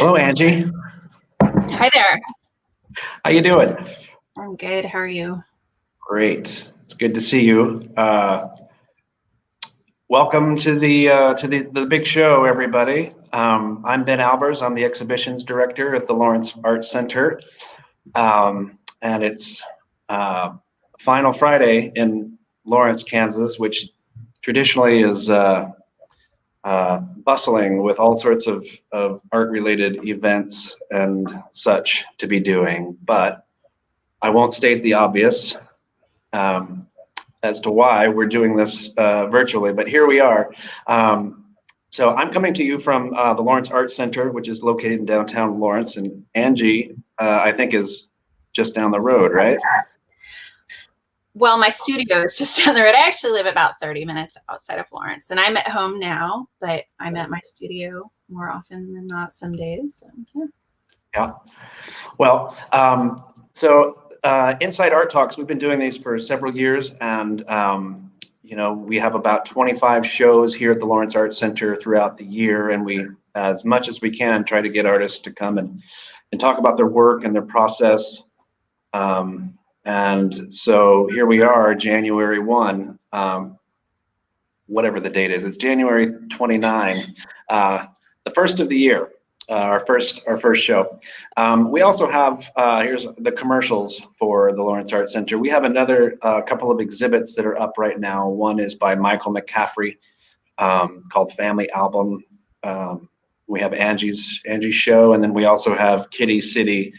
Hello, Angie. Hi there. How you doing? I'm good. How are you? Great. It's good to see you. Welcome to the big show, everybody. I'm Ben Albers. I'm the exhibitions director at the Lawrence Art Center, and it's Final Friday in Lawrence, Kansas, which traditionally is bustling with all sorts of art-related events and such to be doing. But I won't state the obvious as to why we're doing this virtually, but here we are. So I'm coming to you from the Lawrence Art Center, which is located in downtown Lawrence, and Angie, I think, is just down the road, right? Well, my studio is just down the road. I actually live about 30 minutes outside of Lawrence, and I'm at home now, but I'm at my studio more often than not some days. So, yeah. Yeah. Well, Inside Art Talks, we've been doing these for several years, and you know, we have about 25 shows here at the Lawrence Art Center throughout the year, and we, as much as we can, try to get artists to come and talk about their work and their process. And so here we are, January 1, whatever the date is. It's January 29, the first of the year. Our first show. We also have, here's the commercials for the Lawrence Art Center. We have another couple of exhibits that are up right now. One is by Michael McCaffrey called Family Album. We have Angie's Show, and then we also have Kitty City,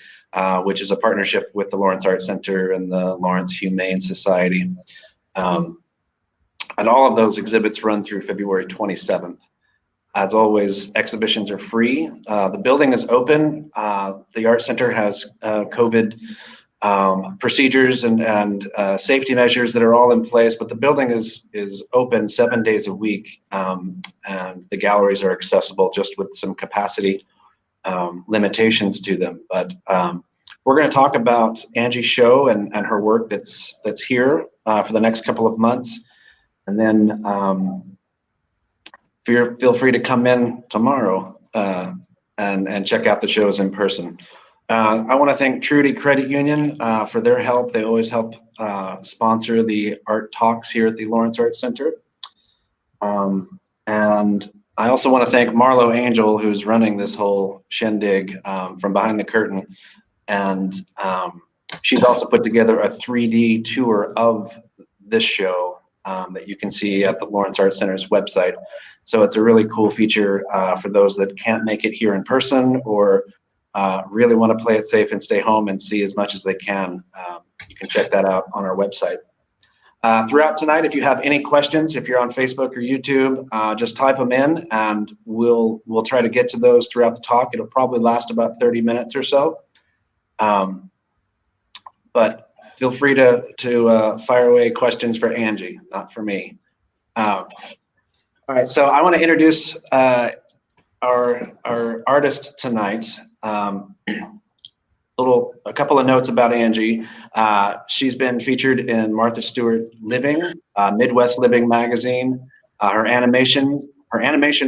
which is a partnership with the Lawrence Art Center and the Lawrence Humane Society. And all of those exhibits run through February 27th. As always, exhibitions are free. The building is open. The Art Center has COVID procedures and safety measures that are all in place, but the building is open 7 days a week, and the galleries are accessible just with some capacity limitations to them. But we're going to talk about Angie's show and her work that's here for the next couple of months, and then feel free to come in tomorrow and check out the shows in person. I want to thank Trudy Credit Union for their help. They always help sponsor the art talks here at the Lawrence Art Center. And I also want to thank Marlo Angel, who's running this whole shindig from behind the curtain. And she's also put together a 3D tour of this show that you can see at the Lawrence Art Center's website. So it's a really cool feature for those that can't make it here in person or really want to play it safe and stay home and see as much as they can. You can check that out on our website. Throughout tonight, if you have any questions, if you're on Facebook or YouTube, just type them in and we'll try to get to those throughout the talk. It'll probably last about 30 minutes or so. But feel free to fire away questions for Angie, not for me. All right, so I want to introduce our artist tonight. A couple of notes about Angie. She's been featured in Martha Stewart Living, Midwest Living magazine. Her animation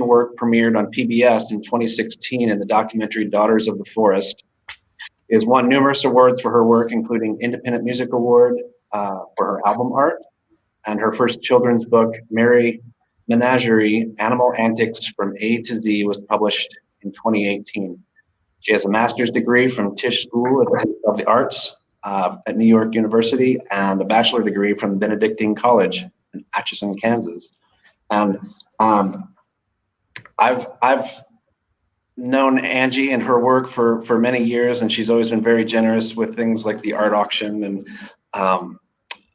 work premiered on PBS in 2016 in the documentary Daughters of the Forest. Has won numerous awards for her work, including Independent Music Award for her album art, and her first children's book, Merry Menagerie: Animal Antics from A to Z, was published in 2018. She has a master's degree from Tisch School of the Arts at New York University and a bachelor degree from Benedictine College in Atchison, Kansas. And I've known Angie and her work for many years, and she's always been very generous with things like the art auction,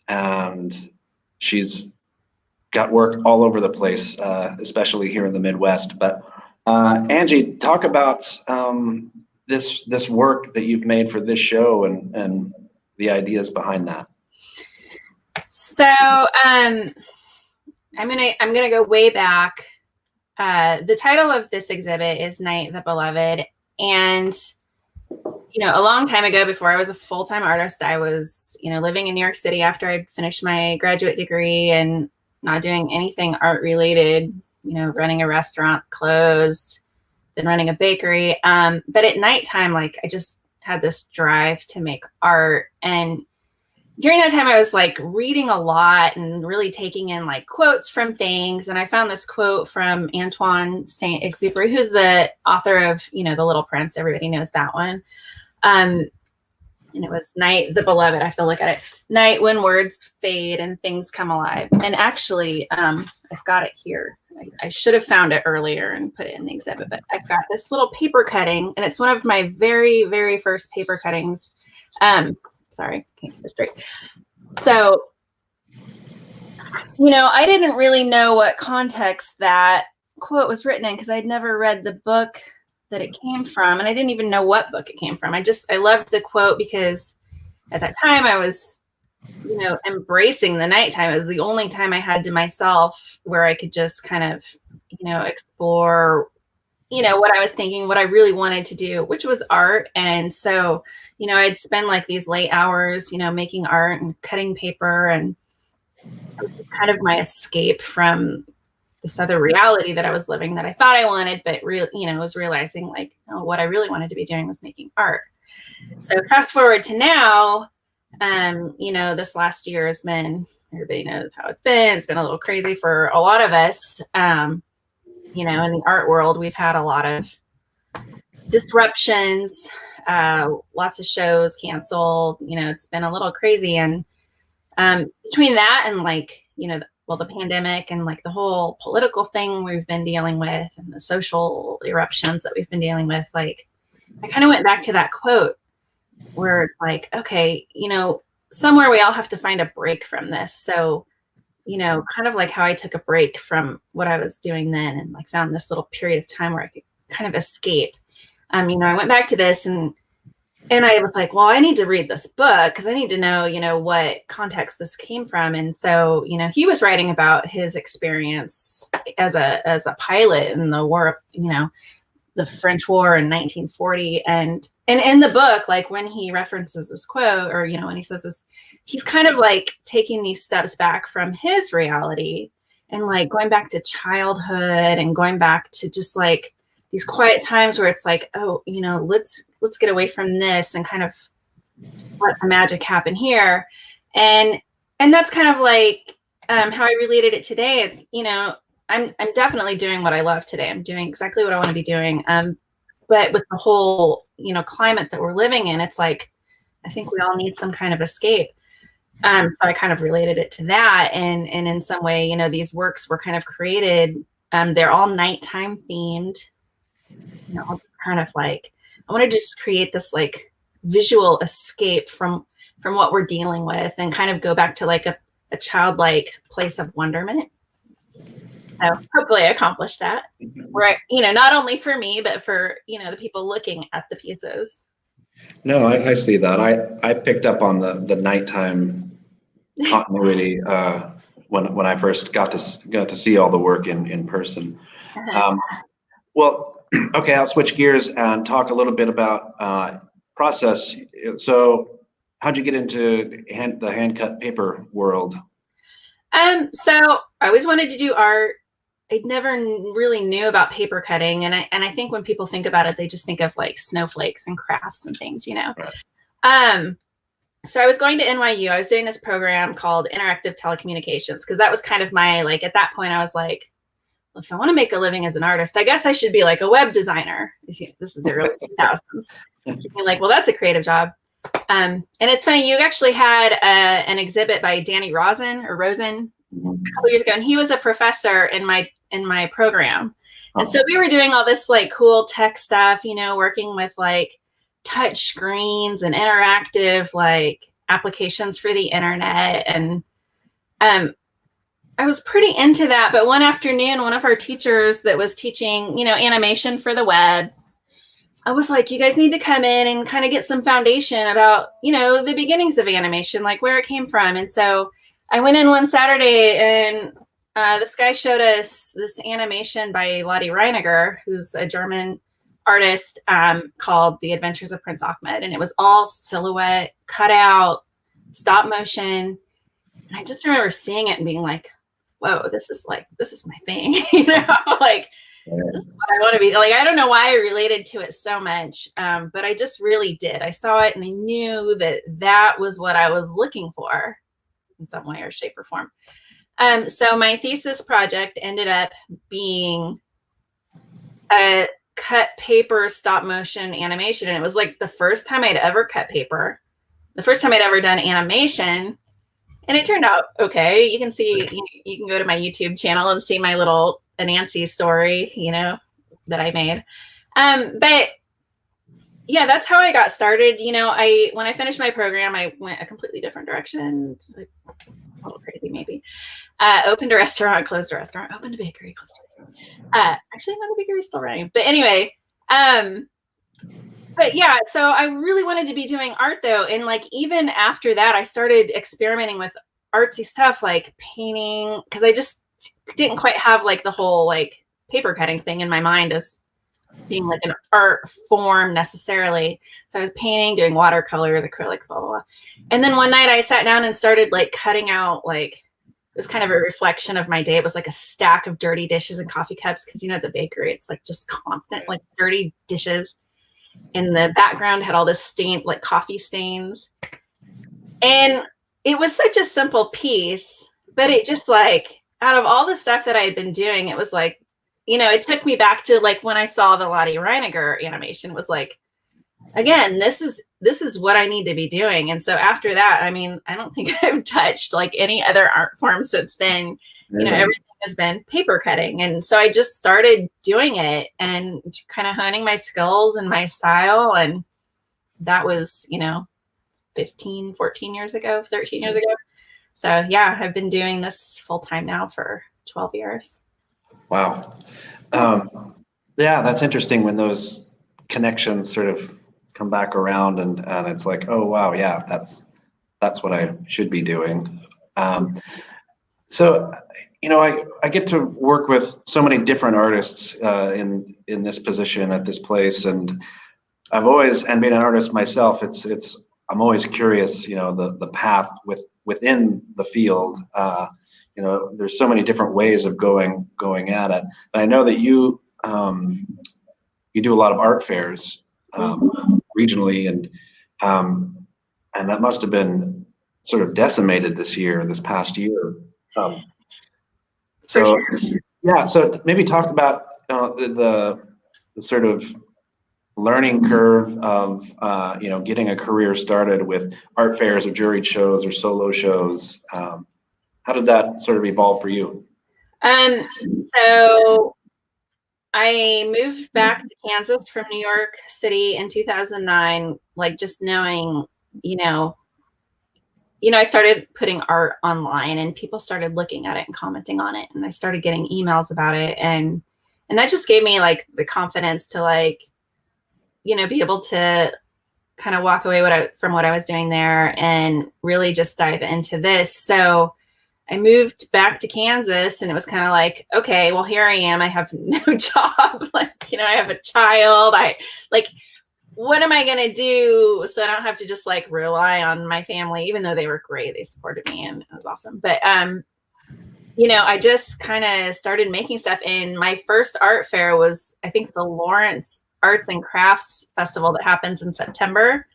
and she's got work all over the place, especially here in the Midwest. But Angie, talk about this work that you've made for this show and the ideas behind that. So I'm gonna go way back. The title of this exhibit is Night the Beloved, and you know, a long time ago, before I was a full-time artist, I was, you know, living in New York City after I'd finished my graduate degree and not doing anything art related. You know, running a restaurant closed. been running a bakery. But at nighttime, like I just had this drive to make art. And during that time, I was like reading a lot and really taking in like quotes from things. And I found this quote from Antoine Saint-Exupéry, who's the author of, The Little Prince. Everybody knows that one. And it was Night the Beloved. I have to look at it. Night when words fade and things come alive. And actually, I've got it here. I should have found it earlier and put it in the exhibit, but I've got this little paper cutting, and it's one of my very, very first paper cuttings. Sorry, can't get it straight. So, I didn't really know what context that quote was written in because I'd never read the book that it came from, and I didn't even know what book it came from. I loved the quote because at that time I was, embracing the nighttime. It was the only time I had to myself where I could just kind of, explore, what I was thinking, what I really wanted to do, which was art. And so, I'd spend like these late hours, making art and cutting paper. And it was just kind of my escape from this other reality that I was living that I thought I wanted, but really, was realizing like, what I really wanted to be doing was making art. So fast forward to now, this last year has been, everybody knows how it's been. It's been a little crazy for a lot of us. In the art world, we've had a lot of disruptions, lots of shows canceled. It's been a little crazy. And between that and like, the pandemic and like the whole political thing we've been dealing with and the social eruptions that we've been dealing with, like I kind of went back to that quote where it's like, okay, somewhere we all have to find a break from this. So, kind of like how I took a break from what I was doing then and like found this little period of time where I could kind of escape. I went back to this and I was like, well, I need to read this book because I need to know, what context this came from. And so, he was writing about his experience as a pilot in the war, the French War in 1940. And in the book, like when he references this quote or, when he says this, he's kind of like taking these steps back from his reality and like going back to childhood and going back to just like these quiet times where it's like, oh, let's get away from this and kind of just let the magic happen here. And that's kind of like how I related it today. It's, I'm definitely doing what I love today. I'm doing exactly what I want to be doing. But with the whole, climate that we're living in, it's like, I think we all need some kind of escape. So I kind of related it to that. And in some way, these works were kind of created. They're all nighttime themed. Just kind of like, I want to just create this like visual escape from what we're dealing with and kind of go back to like a childlike place of wonderment. So hopefully I accomplished that. Where, not only for me, but for, the people looking at the pieces. No, I see that. I picked up on the nighttime continuity when I first got to see all the work in person. Well, okay, I'll switch gears and talk a little bit about process. So how'd you get into the hand cut paper world? So I always wanted to do art. I never really knew about paper cutting. And I think when people think about it, they just think of like snowflakes and crafts and things, Right. So I was going to NYU. I was doing this program called Interactive Telecommunications because that was kind of my, like, at that point I was like, well, if I want to make a living as an artist, I guess I should be like a web designer. This is the early 2000s. You're like, well, that's a creative job. And it's funny, you actually had an exhibit by Danny Rosen a couple years ago, and he was a professor in my program. And so we were doing all this like cool tech stuff, working with like touch screens and interactive like applications for the internet. And I was pretty into that. But one afternoon, one of our teachers that was teaching, animation for the web, I was like, you guys need to come in and kind of get some foundation about, the beginnings of animation, like where it came from. And so I went in one Saturday and this guy showed us this animation by Lottie Reiniger, who's a German artist, called The Adventures of Prince Ahmed. And it was all silhouette, cut out, stop motion. And I just remember seeing it and being like, whoa, this is my thing. Like, this is what I want to be. Like, I don't know why I related to it so much, but I just really did. I saw it and I knew that that was what I was looking for in some way or shape or form. So my thesis project ended up being a cut paper stop motion animation. And it was like the first time I'd ever cut paper, the first time I'd ever done animation. And it turned out okay. You can see, you can go to my YouTube channel and see my little Nancy story, that I made. But yeah, that's how I got started. When I finished my program, I went a completely different direction, like a little crazy maybe. Opened a restaurant, closed a restaurant, opened a bakery, closed a bakery. Actually, another bakery is still running. But anyway, but yeah, so I really wanted to be doing art though. And like, even after that, I started experimenting with artsy stuff like painting, because I just didn't quite have like the whole like paper cutting thing in my mind as being like an art form necessarily. So I was painting, doing watercolors, acrylics, blah, blah, blah. And then one night I sat down and started like cutting out, like, it was kind of a reflection of my day. It was like a stack of dirty dishes and coffee cups. Cause at the bakery, it's like just constant, like dirty dishes. In the background had all this stain, like coffee stains. And it was such a simple piece, but it just like, out of all the stuff that I had been doing, it was like, it took me back to like when I saw the Lottie Reiniger animation. Was like, again, this is what I need to be doing. And so after that, I mean, I don't think I've touched like any other art form since then. Everything has been paper cutting. And so I just started doing it and kind of honing my skills and my style. And that was, 15, 14 years ago, 13 years ago. So yeah, I've been doing this full time now for 12 years. Wow. Yeah, that's interesting when those connections sort of come back around and it's like, oh, wow, yeah, that's what I should be doing. So, I get to work with so many different artists in this position at this place. And I've always, and being an artist myself, I'm always curious, the path within the field. There's so many different ways of going at it. And I know that you do a lot of art fairs regionally, and that must have been sort of decimated this past year. So yeah, so maybe talk about the sort of learning curve of getting a career started with art fairs or juried shows or solo shows. How did that sort of evolve for you? So I moved back to Kansas from New York City in 2009, like just knowing, I started putting art online and people started looking at it and commenting on it. And I started getting emails about it. And that just gave me like the confidence to like, be able to kind of walk away from what I was doing there and really just dive into this. So I moved back to Kansas and it was kind of like, okay, well, here I am. I have no job. Like, I have a child. What am I going to do? So I don't have to just like rely on my family, even though they were great. They supported me and it was awesome. But, I just kind of started making stuff. And my first art fair was, I think, the Lawrence Arts and Crafts Festival that happens in September.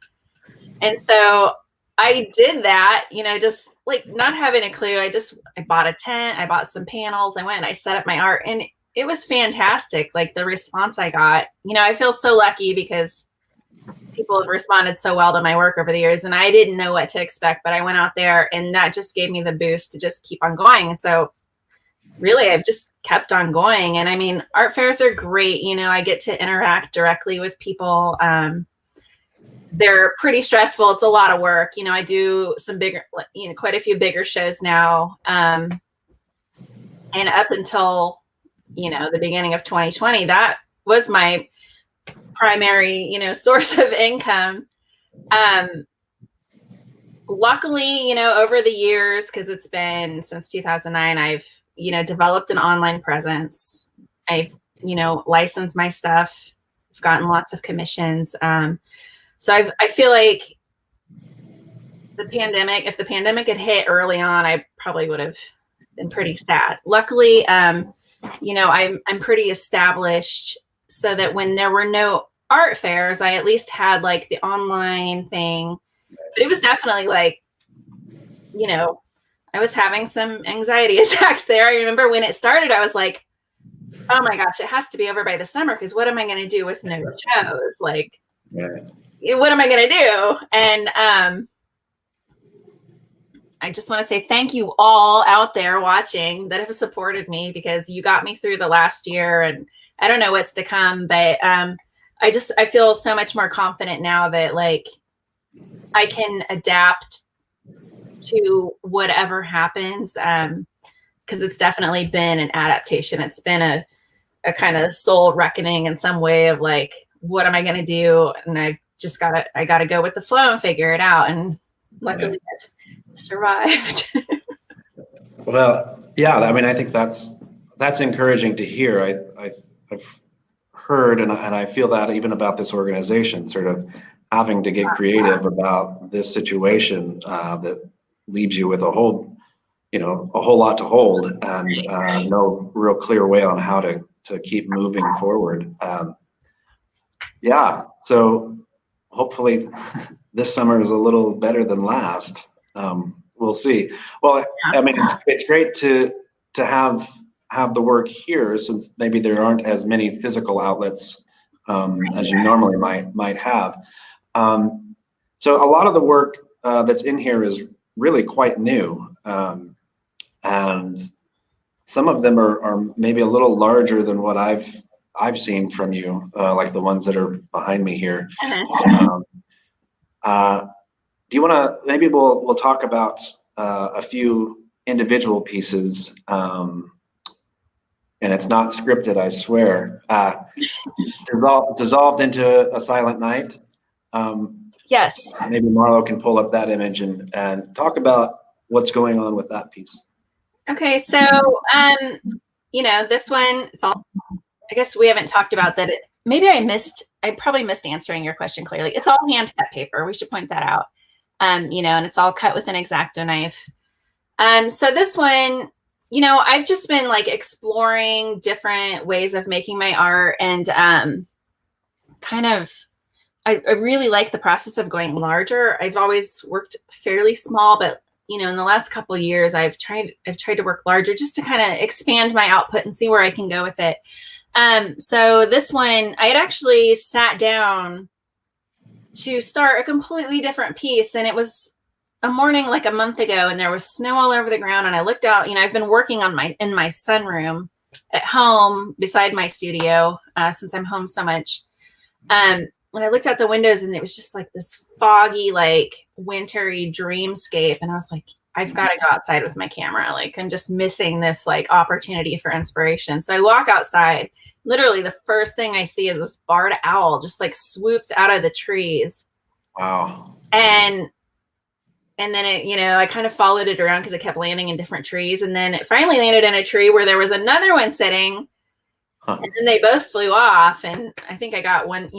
And so I did that, just like not having a clue. I bought a tent, I bought some panels, I went and I set up my art and it was fantastic. Like the response I got, I feel so lucky because people have responded so well to my work over the years and I didn't know what to expect, but I went out there and that just gave me the boost to just keep on going. And so really I've just kept on going. And I mean, art fairs are great. I get to interact directly with people. They're pretty stressful. It's a lot of work. I do some bigger, quite a few bigger shows now. And up until, the beginning of 2020, that was my primary, source of income. Luckily, over the years, because it's been since 2009, I've, developed an online presence. I've, licensed my stuff. I've gotten lots of commissions. So I feel like if the pandemic had hit early on, I probably would have been pretty sad. Luckily, I'm pretty established, so that when there were no art fairs, I at least had like the online thing. But it was definitely like, I was having some anxiety attacks there. I remember when it started, I was like, oh my gosh, it has to be over by the summer, because what am I going to do with no shows? Like, what am I going to do? And I just want to say thank you all out there watching that have supported me, because you got me through the last year, and I don't know what's to come, but I feel so much more confident now that like I can adapt to whatever happens, because it's definitely been an adaptation. It's been a kind of soul reckoning in some way of like, what am I going to do? And I got to go with the flow and figure it out. And luckily I've survived. Well, yeah, I mean, I think that's encouraging to hear. I've heard, and I feel that even about this organization, sort of having to get creative about this situation that leaves you with a whole lot to hold, and no real clear way on how to keep moving forward. Yeah, so hopefully this summer is a little better than last. We'll see. Well, I mean, it's great to have the work here, since maybe there aren't as many physical outlets as you normally might have. So a lot of the work that's in here is really quite new, and some of them are maybe a little larger than what I've seen from you, like the ones that are behind me here. Do you want to, maybe we'll talk about a few individual pieces, and it's not scripted, I swear. Dissolved into a Silent Night. Yes. Maybe Marlo can pull up that image and talk about what's going on with that piece. Okay, so this one, it's all, I guess we haven't talked about that. I probably missed answering your question clearly. It's all hand cut paper. We should point that out. And it's all cut with an X-Acto knife. So this one, I've just been like exploring different ways of making my art, and I really like the process of going larger. I've always worked fairly small, but in the last couple of years, I've tried to work larger, just to kind of expand my output and see where I can go with it. So this one, I had actually sat down to start a completely different piece, and it was a morning like a month ago, and there was snow all over the ground, and I looked out. I've been working in my sunroom at home beside my studio since I'm home so much. When I looked out the windows, and it was just like this foggy, like wintry dreamscape, and I was like, I've got to go outside with my camera. Like, I'm just missing this like opportunity for inspiration. So I walk outside. Literally, the first thing I see is this barred owl just like swoops out of the trees. Wow. And then it, I kind of followed it around because it kept landing in different trees. And then it finally landed in a tree where there was another one sitting. Huh. And then they both flew off. And I think I got one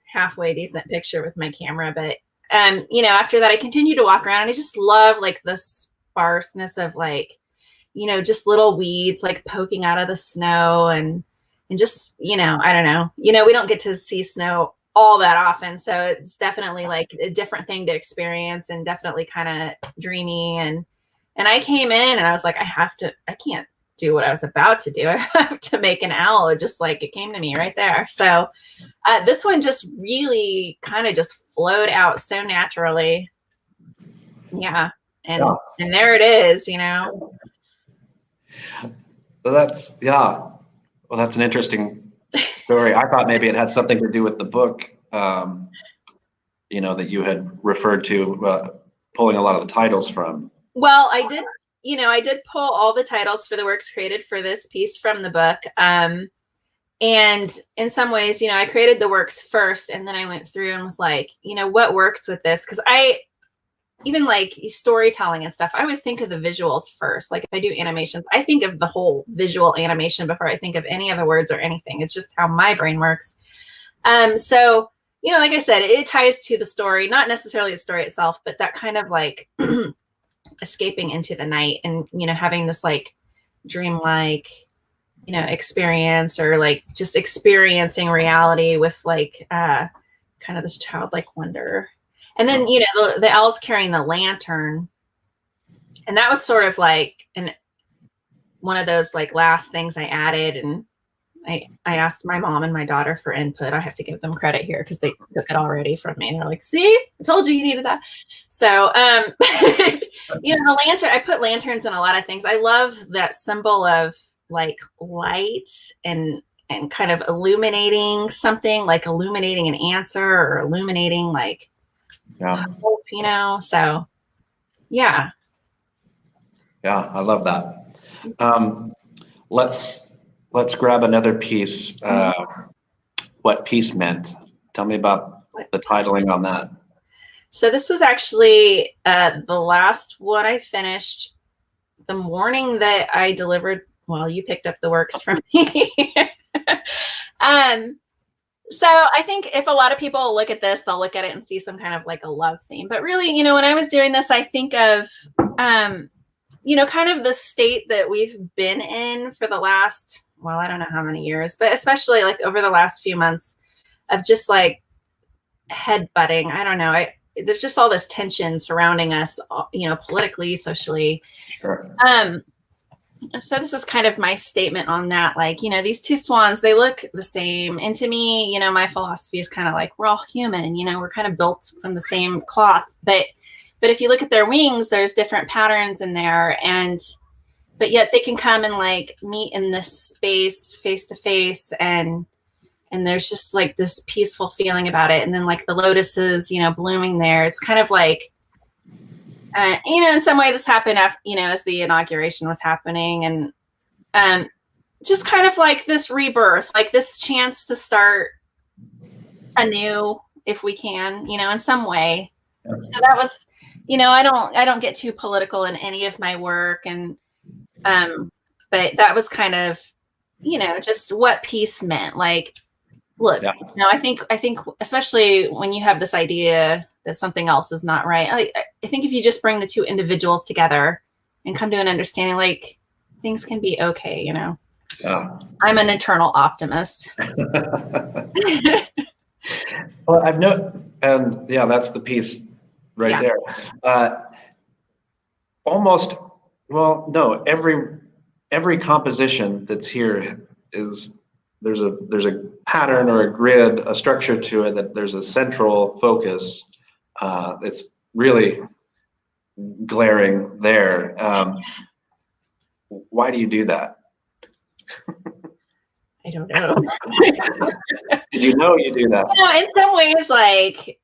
halfway decent picture with my camera. But, after that, I continued to walk around, and I just love like the sparseness of like, just little weeds like poking out of the snow, and just, I don't know, we don't get to see snow all that often. So it's definitely like a different thing to experience, and definitely kind of dreamy. And I came in and I was like, I can't do what I was about to do. I have to make an owl. It just like, it came to me right there. So this one just really kind of just flowed out so naturally. Yeah. And there it is, Well, that's an interesting story. I thought maybe it had something to do with the book, that you had referred to, pulling a lot of the titles from. Well, I did pull all the titles for the works created for this piece from the book. And in some ways, I created the works first, and then I went through and was like, what works with this? Because even like storytelling and stuff, I always think of the visuals first. Like if I do animations, I think of the whole visual animation before I think of any other words or anything. It's just how my brain works. So, like I said, it ties to the story, not necessarily the story itself, but that kind of like escaping into the night, and, having this like dreamlike experience, or like just experiencing reality with like kind of this childlike wonder. And then, the owl's carrying the lantern. And that was sort of like one of those like last things I added. And I asked my mom and my daughter for input. I have to give them credit here because they took it already from me. They're like, see, I told you needed that. So, the lantern, I put lanterns in a lot of things. I love that symbol of like light and kind of illuminating something, like illuminating an answer or illuminating like hope, so yeah. Yeah, I love that. Let's grab another piece. What peace meant. Tell me about the titling on that. So this was actually the last one I finished the morning that I delivered. Well, you picked up the works from me. So I think if a lot of people look at this, they'll look at it and see some kind of like a love theme. But really, when I was doing this, I think of, kind of the state that we've been in for the last, well, I don't know how many years, but especially like over the last few months of just like headbutting. I don't know. There's just all this tension surrounding us, politically, socially. Sure. So this is kind of my statement on that. Like, these two swans, they look the same. And to me, my philosophy is kind of like, we're all human, we're kind of built from the same cloth. But if you look at their wings, there's different patterns in there. But yet they can come and like meet in this space face to face. And there's just like this peaceful feeling about it. And then like the lotuses, blooming there. It's kind of like, in some way this happened after, as the inauguration was happening, and just kind of like this rebirth, like this chance to start anew if we can, in some way. So that was, I don't get too political in any of my work, and but that was kind of, just what peace meant. Like, look, I think especially when you have this idea that something else is not right, I think if you just bring the two individuals together and come to an understanding, like things can be okay, Yeah. I'm an eternal optimist. Well, I've and that's the piece right there. Almost, well, no, every composition that's here is there's a pattern or a grid, a structure to it, that there's a central focus. It's really glaring there. Why do you do that? I don't know. Did you know you do that? In some ways, like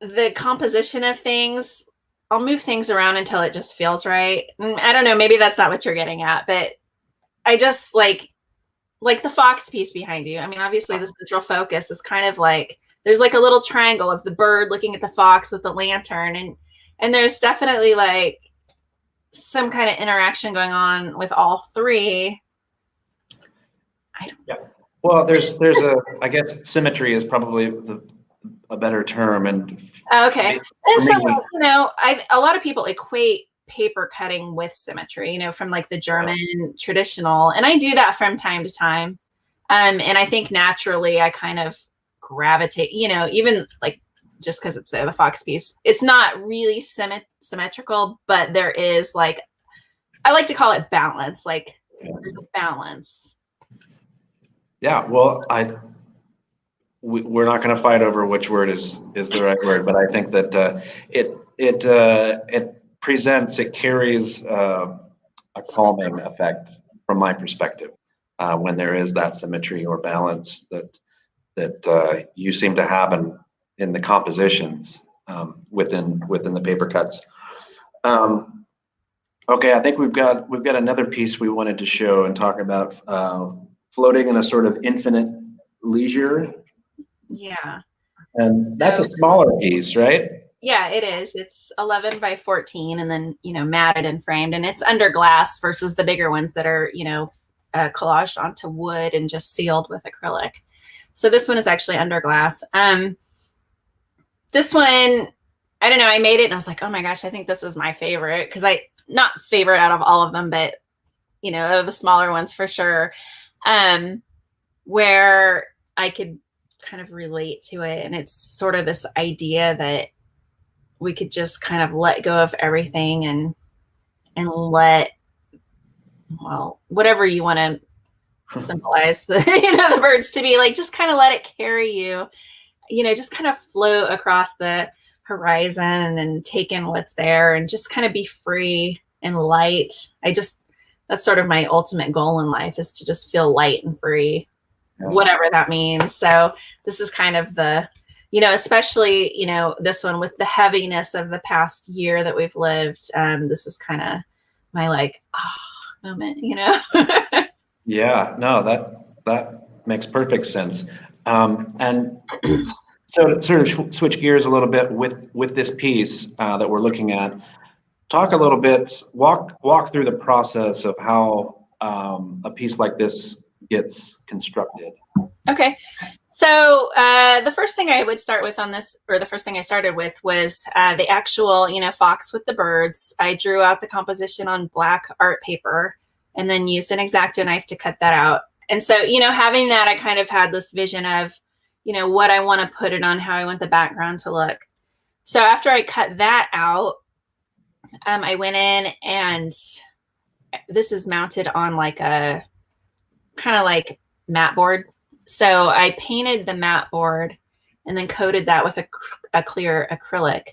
the composition of things, I'll move things around until it just feels right. I don't know, maybe that's not what you're getting at, but I just like the fox piece behind you. I mean, obviously the central focus is kind of like, there's like a little triangle of the bird looking at the fox with the lantern. And there's definitely like some kind of interaction going on with all three. Well, there's I guess symmetry is probably a better term. And okay. And so, a lot of people equate paper cutting with symmetry, from like the German traditional, and I do that from time to time. And I think naturally I kind of gravitate, even like just because it's there, the fox piece, it's not really symmetrical, but there is like, I like to call it balance. Like there's a balance. Yeah, well, we're not going to fight over which word is the right word, but I think that it presents, it carries a calming effect from my perspective when there is that symmetry or balance that you seem to have in the compositions within the paper cuts. Okay, I think we've got another piece we wanted to show and talk about, floating in a sort of infinite leisure. Yeah. And that's a smaller piece, right? Yeah, it is. It's 11 by 14 and then, matted and framed, and it's under glass versus the bigger ones that are, collaged onto wood and just sealed with acrylic. So this one is actually under glass. This one, I don't know, I made it and I was like, oh my gosh, I think this is my favorite, because not favorite out of all of them, but you know, the smaller ones for sure, where I could kind of relate to it. And it's sort of this idea that we could just kind of let go of everything and let, well, whatever you want to symbolize the, you know, the birds to be, like, just kind of let it carry you, you know, just kind of float across the horizon and take in what's there and just kind of be free and light. That's sort of my ultimate goal in life, is to just feel light and free, whatever that means. So this is kind of the, you know, especially, you know, this one with the heaviness of the past year that we've lived. This is kind of my, like, moment, you know? Yeah, no, that makes perfect sense. And so to sort of switch gears a little bit with this piece that we're looking at, talk a little bit, walk through the process of how a piece like this gets constructed. Okay. So the first thing I would start with on this, or the first thing I started with, was the actual, you know, fox with the birds. I drew out the composition on black art paper and then used an X-Acto knife to cut that out. And so, you know, having that, I kind of had this vision of, you know, what I want to put it on, how I want the background to look. So after I cut that out, I went in, and this is mounted on like a kind of like mat board. So I painted the mat board and then coated that with a clear acrylic.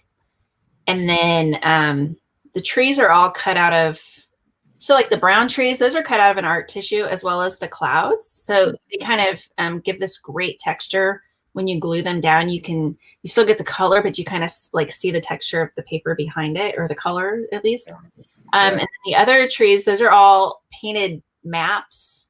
And then the trees are all cut out of, so like the brown trees, those are cut out of an art tissue, as well as the clouds. So they kind of give this great texture. When you glue them down, you still get the color, but you kind of like see the texture of the paper behind it, or the color at least. And then the other trees, those are all painted maps.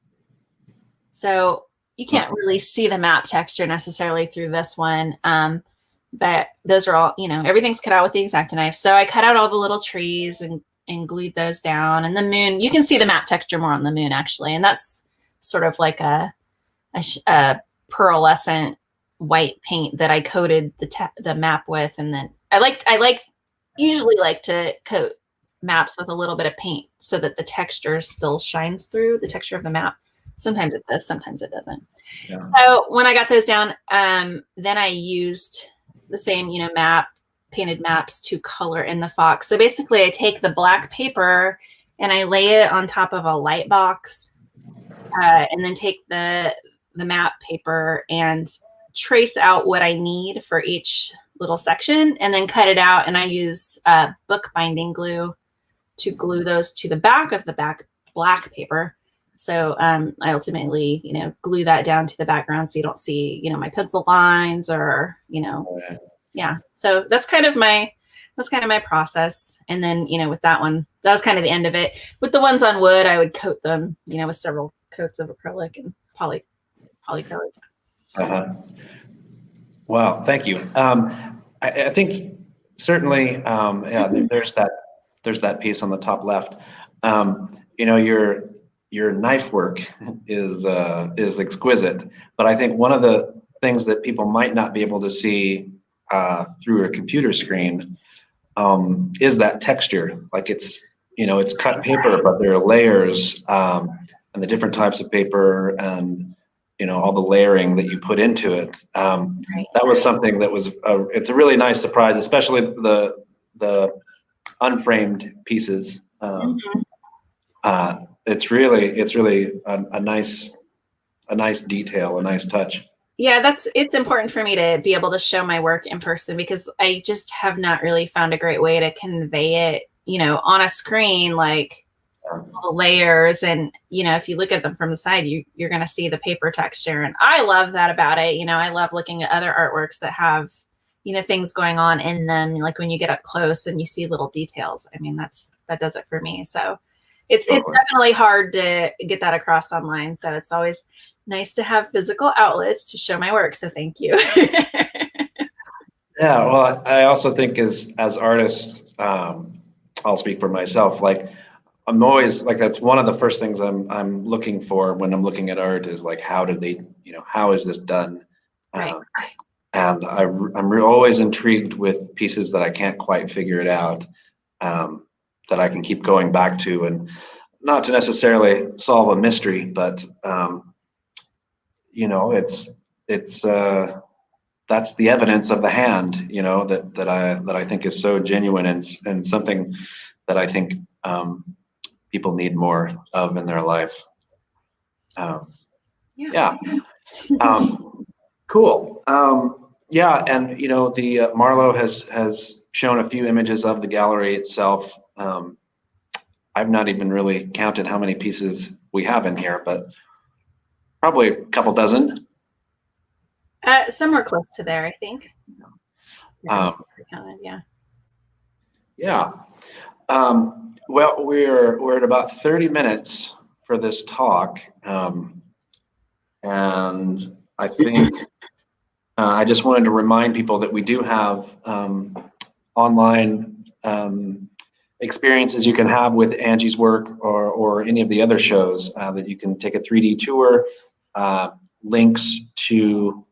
So you can't really see the map texture necessarily through this one. But those are all, you know, everything's cut out with the X-Acto knife. So I cut out all the little trees and glued those down. And the moon, you can see the map texture more on the moon, actually. And that's sort of like a pearlescent white paint that I coated the map with. And then I usually like to coat maps with a little bit of paint so that the texture still shines through, the texture of the map. Sometimes it does, sometimes it doesn't. Yeah. So when I got those down, then I used the same, you know, painted maps to color in the fox. So basically I take the black paper and I lay it on top of a light box, and then take the map paper and trace out what I need for each little section, and then cut it out. And I use book binding glue to glue those to the back of the black paper. So I ultimately, you know, glue that down to the background so you don't see, you know, my pencil lines or, you know, yeah. So that's kind of my process. And then, you know, with that one, that was kind of the end of it. With the ones on wood, I would coat them, you know, with several coats of acrylic and polycrylic. Wow, thank you. I think certainly, yeah, there's that piece on the top left. You know, your knife work is exquisite, but I think one of the things that people might not be able to see through a computer screen is that texture. Like, it's, you know, it's cut paper, but there are layers, and the different types of paper, and, you know, all the layering that you put into it. That was something that was it's a really nice surprise, especially the unframed pieces. It's really a nice detail, a nice touch. Yeah, it's important for me to be able to show my work in person, because I just have not really found a great way to convey it, you know, on a screen, like all the layers. And, you know, if you look at them from the side, you're going to see the paper texture. And I love that about it. You know, I love looking at other artworks that have, you know, things going on in them. Like when you get up close and you see little details. I mean, that does it for me. So it's definitely hard to get that across online. So it's always nice to have physical outlets to show my work. So thank you. Yeah, well, I also think as artists, I'll speak for myself. Like, I'm always like, that's one of the first things I'm looking for when I'm looking at art, is like, how did they, you know, how is this done? Right. And I'm always intrigued with pieces that I can't quite figure it out, that I can keep going back to. And not to necessarily solve a mystery, but you know, it's that's the evidence of the hand, you know, that I think is so genuine, and something that I think people need more of in their life. Yeah. Cool. Yeah, and you know, the Marlo has shown a few images of the gallery itself. I've not even really counted how many pieces we have in here, but probably a couple dozen. Somewhere close to there, I think. Yeah. Yeah. Well, we're at about 30 minutes for this talk, and I think I just wanted to remind people that we do have online experiences you can have with Angie's work, or any of the other shows, that you can take a 3D tour, links to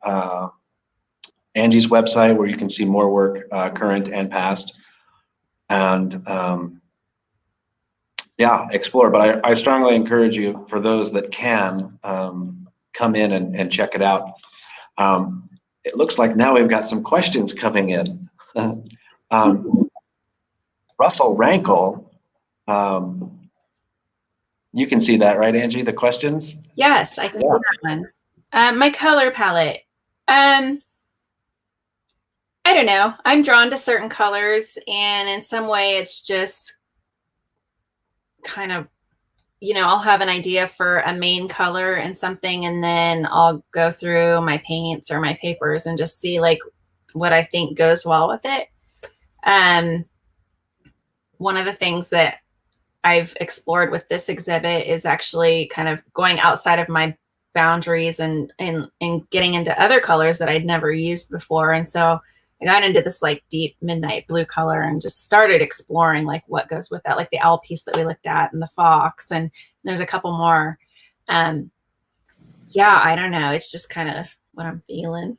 Angie's website where you can see more work, current and past, and yeah, explore. But I strongly encourage you, for those that can, come in and check it out. It looks like now we've got some questions coming in. Russell Rankle, you can see that, right, Angie, the questions? Yes, I can see that one. My color palette. I don't know. I'm drawn to certain colors, and in some way it's just kind of, you know, I'll have an idea for a main color and something, and then I'll go through my paints or my papers and just see like what I think goes well with it. One of the things that I've explored with this exhibit is actually kind of going outside of my boundaries and getting into other colors that I'd never used before. And so I got into this like deep midnight blue color and just started exploring like what goes with that, like the owl piece that we looked at and the fox, and there's a couple more. Yeah, I don't know. It's just kind of what I'm feeling.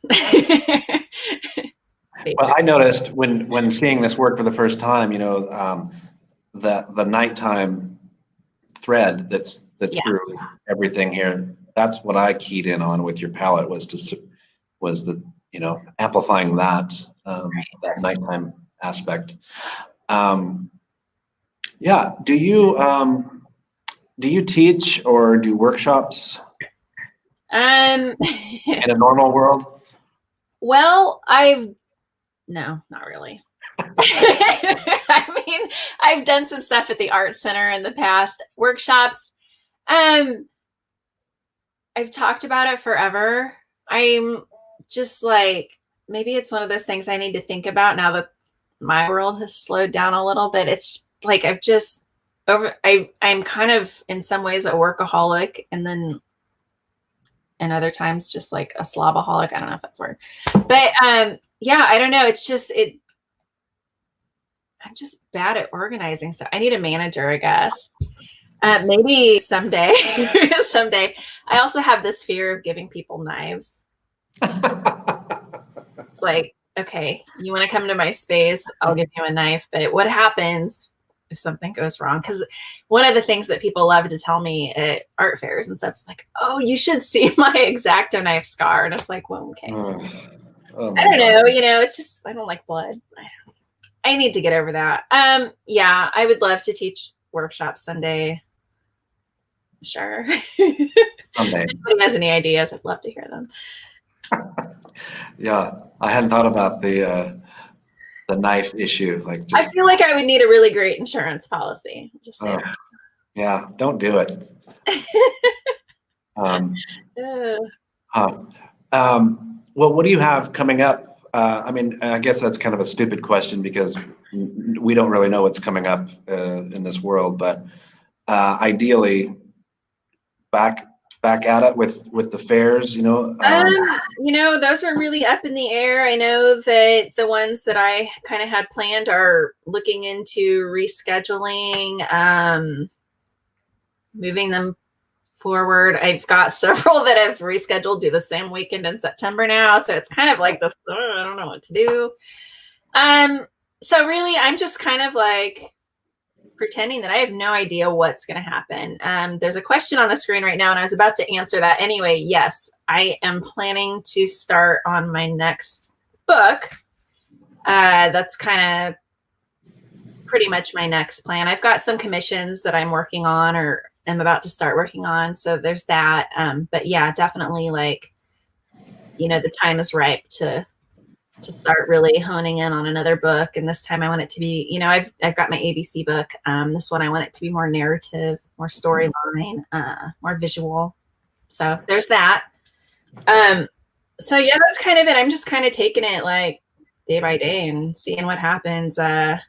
Well, I noticed when seeing this work for the first time, you know, the nighttime thread that's through everything here. That's what I keyed in on with your palette, was the, you know, amplifying that that nighttime aspect. Yeah. Do you teach or do workshops in a normal world? Well, no, not really. I mean, I've done some stuff at the art center in the past. Workshops. I've talked about it forever. I'm just like, maybe it's one of those things I need to think about now that my world has slowed down a little bit. It's like I'm kind of in some ways a workaholic, and then in other times just like a slobaholic. I don't know if that's a word, but yeah, I don't know. It's just I'm just bad at organizing, so I need a manager, I guess. Maybe someday. Someday. I also have this fear of giving people knives. It's like, okay, you want to come to my space, I'll give you a knife, but what happens if something goes wrong? Because one of the things that people love to tell me at art fairs and stuff is like, oh, you should see my X-Acto knife scar. And it's like, well, okay. Oh I don't know, you know, it's just, I don't like blood. I need to get over that. Yeah, I would love to teach workshops someday. Sure. Someday. If anybody has any ideas, I'd love to hear them. Yeah, I hadn't thought about the knife issue. Like, I feel like I would need a really great insurance policy. Just saying. Yeah, don't do it. Well, what do you have coming up? I mean, I guess that's kind of a stupid question because we don't really know what's coming up in this world, but ideally, back at it with the fairs, you know. You know, those are really up in the air. I know that the ones that I kind of had planned are looking into rescheduling, moving them forward. I've got several that have rescheduled to the same weekend in September now, so it's kind of like this, I don't know what to do. So really I'm just kind of like pretending that I have no idea what's going to happen. There's a question on the screen right now, and I was about to answer that anyway. Yes, I am planning to start on my next book. That's kind of pretty much my next plan. I've got some commissions that I'm working on or am about to start working on. So there's that. But yeah, definitely like, the time is ripe to start really honing in on another book. And this time I want it to be, I've got my ABC book. This one I want it to be more narrative, more storyline, more visual. So there's that. So yeah, that's kind of it. I'm just kind of taking it like day by day and seeing what happens. Yeah,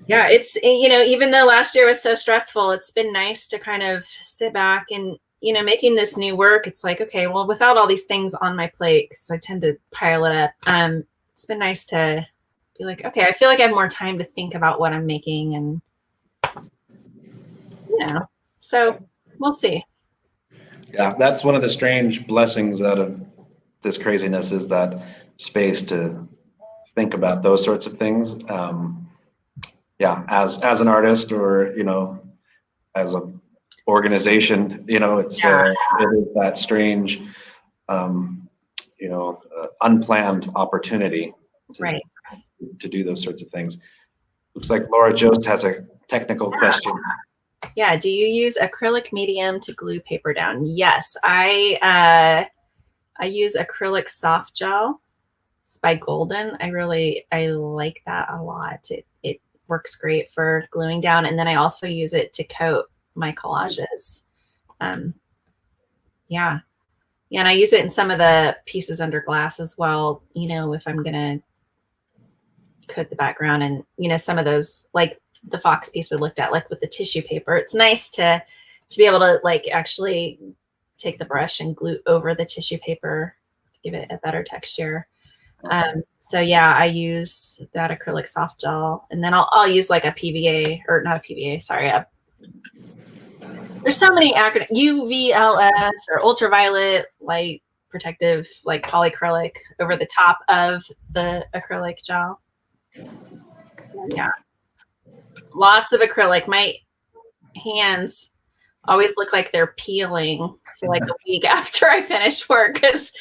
it's, even though last year was so stressful, it's been nice to kind of sit back and, making this new work. It's like, okay, well, without all these things on my plate, because I tend to pile it up, it's been nice to be like, okay, I feel like I have more time to think about what I'm making, and, so we'll see. Yeah, that's one of the strange blessings out of this craziness, is that space to think about those sorts of things. Yeah, as an artist, or as a organization, it's it is that strange, unplanned opportunity to do those sorts of things. Looks like Laura Jost has a technical question. Yeah, do you use acrylic medium to glue paper down? Yes, I use acrylic soft gel. It's by Golden. I like that a lot. It works great for gluing down, and then I also use it to coat my collages. Yeah, and I use it in some of the pieces under glass as well. If I'm gonna coat the background, and some of those, like the Fox piece we looked at, like with the tissue paper, it's nice to be able to like actually take the brush and glue over the tissue paper to give it a better texture. So yeah, I use that acrylic soft gel, and then I'll use like a PVA, or not a PVA, sorry. There's so many acronyms, UVLS or ultraviolet light protective, like polyacrylic over the top of the acrylic gel. Yeah, lots of acrylic. My hands always look like they're peeling for like a week after I finish work, because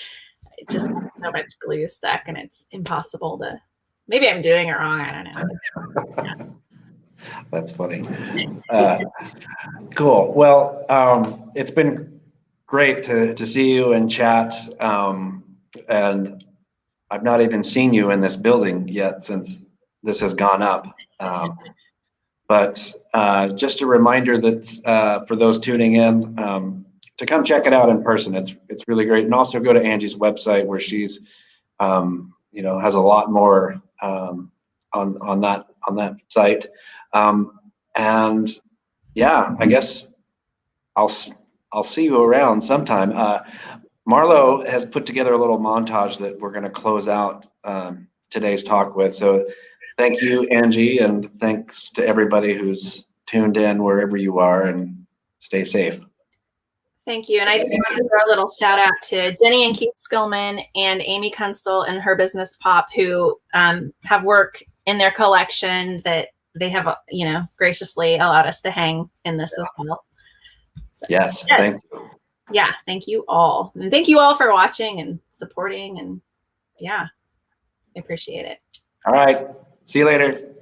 it just has so much glue stuck, and it's impossible to. Maybe I'm doing it wrong. I don't know. That's funny. Cool. Well, it's been great to see you and chat. And I've not even seen you in this building yet since this has gone up. But just a reminder that for those tuning in, to come check it out in person. It's really great. And also go to Angie's website, where she's has a lot more on that site. And yeah, I guess I'll see you around sometime. Marlo has put together a little montage that we're going to close out today's talk with. So thank you, Angie, and thanks to everybody who's tuned in wherever you are, and stay safe. Thank you. And I just want to throw a little shout out to Jenny and Keith Skillman and Amy Kunstel and her business Pop, who have work in their collection that they have, graciously allowed us to hang in this as well. So, yes, thank you. Yeah, thank you all. And thank you all for watching and supporting, and yeah, I appreciate it. All right. See you later.